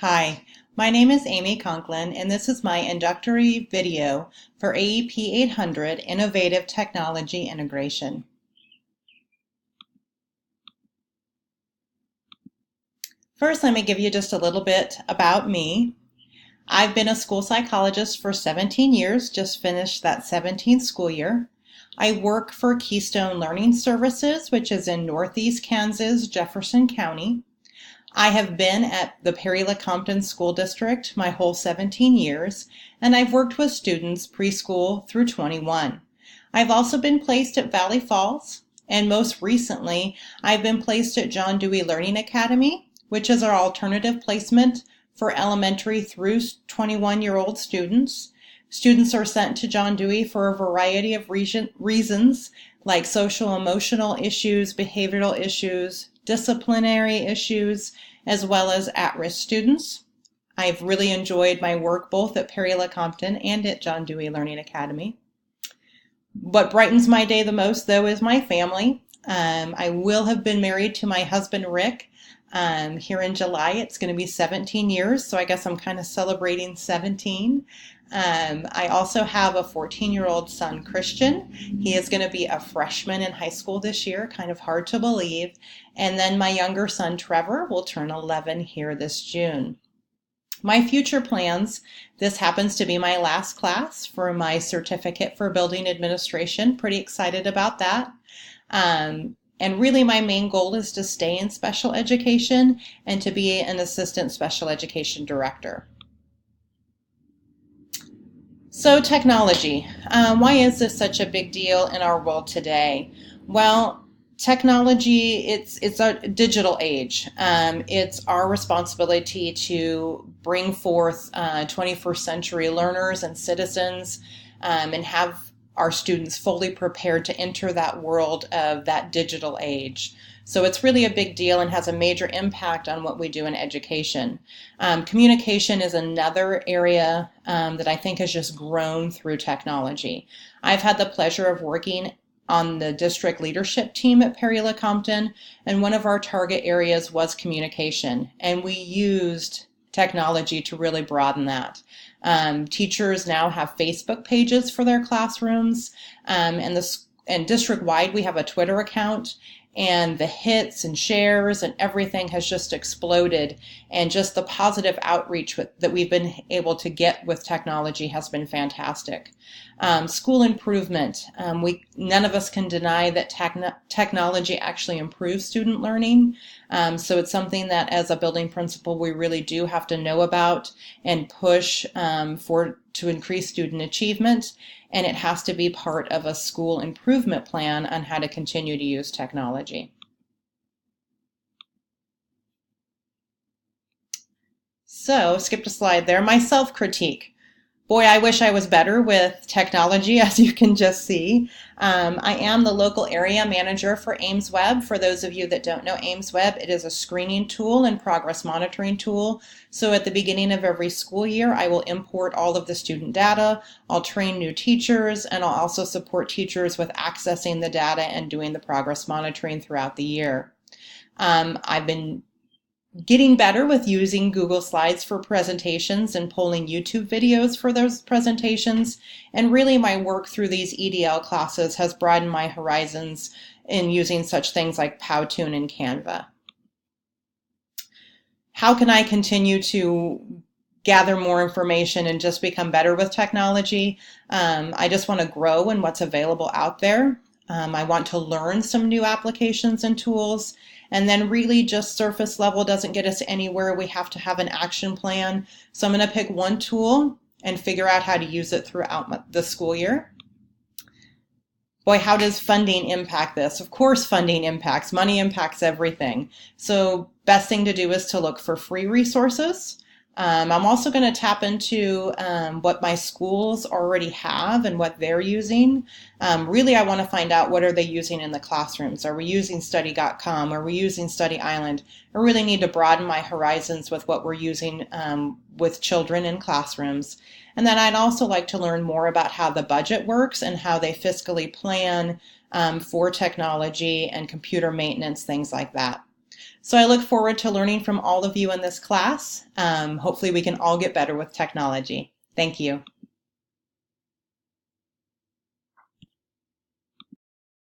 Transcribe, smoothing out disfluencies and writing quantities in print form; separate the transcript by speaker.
Speaker 1: Hi, my name is Amy Conklin, and this is my introductory video for AEP 800 Innovative Technology Integration. First, let me give you just a little bit about me. I've been a school psychologist for 17 years, just finished that 17th school year. I work for Keystone Learning Services, which is in Northeast Kansas, Jefferson County. I have been at the Perry-LeCompton School District my whole 17 years, and I've worked with students preschool through 21. I've also been placed at Valley Falls, and most recently, I've been placed at John Dewey Learning Academy, which is our alternative placement for elementary through 21-year-old students. Students are sent to John Dewey for a variety of reasons, like social emotional issues, behavioral issues, disciplinary issues, as well as at-risk students. I've really enjoyed my work both at Perry-LeCompton and at John Dewey Learning Academy. What brightens my day the most, though, is my family. I will have been married to my husband, Rick, here in July. It's going to be 17 years, so I guess I'm kind of celebrating 17. I also have a 14-year-old son, Christian. He is going to be a freshman in high school this year, kind of hard to believe. And then my younger son, Trevor, will turn 11 here this June. My future plans, this happens to be my last class for my certificate for building administration. Pretty excited about that. And really my main goal is to stay in special education and to be an assistant special education director. So technology, why is this such a big deal in our world today? Well, technology, it's a digital age. It's our responsibility to bring forth 21st century learners and citizens and have our students fully prepared to enter that world of that digital age. So it's really a big deal and has a major impact on what we do in education. Communication is another area that I think has just grown through technology. I've had the pleasure of working on the district leadership team at Perry-LeCompton, and one of our target areas was communication, and we used technology to really broaden that. Teachers now have Facebook pages for their classrooms, and district-wide we have a Twitter account, and the hits and shares and everything has just exploded, and just the positive outreach that we've been able to get with technology has been fantastic. School improvement. None of us can deny that technology actually improves student learning. So it's something that as a building principal we really do have to know about and push to increase student achievement, and it has to be part of a school improvement plan on how to continue to use technology. So, skipped a slide there, my self-critique. Boy, I wish I was better with technology, as you can just see. I am the local area manager for AIMSweb. For those of you that don't know AIMSweb, it is a screening tool and progress monitoring tool. So at the beginning of every school year, I will import all of the student data, I'll train new teachers, and I'll also support teachers with accessing the data and doing the progress monitoring throughout the year. I've been getting better with using Google Slides for presentations and pulling YouTube videos for those presentations. And really my work through these EDL classes has broadened my horizons in using such things like Powtoon and Canva. How can I continue to gather more information and just become better with technology? I just want to grow in what's available out there. I want to learn some new applications and tools, and then really just surface level doesn't get us anywhere. We have to have an action plan. So I'm going to pick one tool and figure out how to use it throughout the school year. Boy, how does funding impact this? Of course funding impacts. Money impacts everything. So best thing to do is to look for free resources. I'm also going to tap into what my schools already have and what they're using. Really, I want to find out what are they using in the classrooms. Are we using study.com? Are we using Study Island? I really need to broaden my horizons with what we're using with children in classrooms. And then I'd also like to learn more about how the budget works and how they fiscally plan for technology and computer maintenance, things like that. So I look forward to learning from all of you in this class. Hopefully we can all get better with technology. Thank you.